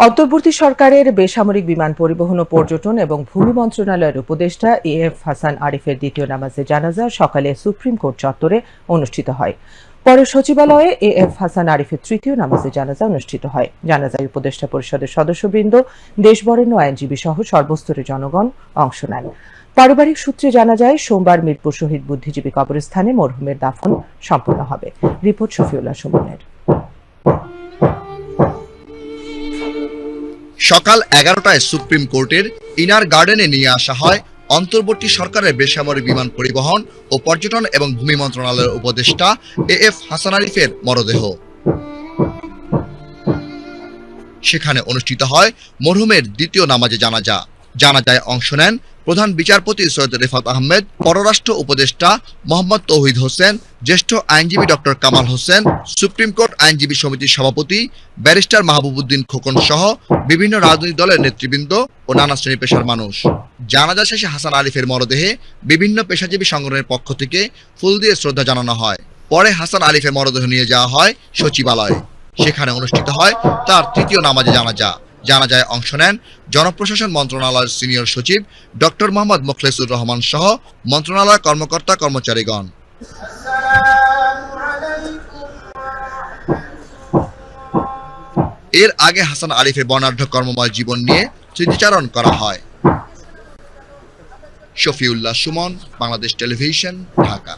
অন্তর্বর্তী সরকারের বেসামরিক বিমান পরিবহন ও পর্যটন এবং ভূমি মন্ত্রণালয়ের উপদেষ্টা এএফ হাসান আরিফের দ্বিতীয় নামাজে জানাজা সকালে সুপ্রিম কোর্ট চত্বরে অনুষ্ঠিত হয়। পরে সচিবালয়ে এএফ হাসান আরিফের তৃতীয় নামাজে জানাজা অনুষ্ঠিত হয়। জানাজায় উপদেষ্টা পরিষদের সদস্যবৃন্দ, দেশবরেণ্য আইনজীবী সহ সর্বস্তরের জনগণ অংশ নেন। পারিবারিক সূত্রে জানা যায়, সোমবার মিরপুর শহীদ বুদ্ধিজীবী কবরস্থানে মরহুমের দাফন সম্পন্ন হবে। রিপোর্ট শফিউল্লাহ সুমনের। সকাল 11টায় সুপ্রিম কোর্টের ইনার গার্ডেনে নিয়ে আসা হয় অন্তর্বর্তী সরকারের বেসামরিক বিমান পরিবহন ও পর্যটন এবং ভূমি মন্ত্রণালয়ের উপদেষ্টা এএফ হাসান আরিফের মরদেহ। সেখানে অনুষ্ঠিত হয় মরহুমের দ্বিতীয় নামাজে জানাজা। জানাজায় অংশ নেন প্রধান বিচারপতি সৈয়দ রেফাত আহমেদ, পররাষ্ট্র উপদেষ্টা মোহাম্মদ তৌহিদ হোসেন, জ্যেষ্ঠ আইনজীবী doctor Kamal Hossain, supreme court আইনজীবী সমিতির সভাপতি ব্যারিস্টার মাহবুবউদ্দিন খোকন সহ বিভিন্ন রাজনৈতিক দলের নেতৃবৃন্দ ও নানা শ্রেণী পেশার মানুষ। জানাজা শেষে হাসান আরিফের মরদেহে বিভিন্ন পেশাজীবী সংগঠনের পক্ষ থেকে ফুল দিয়ে শ্রদ্ধা জানানো হয়। পরে হাসান আরিফের মরদেহ নিয়ে যাওয়া হয় সচিবালয়ে। সেখানে অনুষ্ঠিত হয় তার তৃতীয় নামাজে জানাজা। জানাজায় অংশ নেন জনপ্রশাসন মন্ত্রণালয়ের সিনিয়র সচিব ডক্টর মোহাম্মদ মোখলেসুর রহমান সহ মন্ত্রণালয়ের কর্মকর্তা কর্মচারীগণ। এর আগে হাসান আরিফের বর্ণাঢ্য কর্মময় জীবন নিয়ে স্মৃতিচারণ করা হয়। শফিউল্লাহ সুমন, বাংলাদেশ টেলিভিশন, ঢাকা।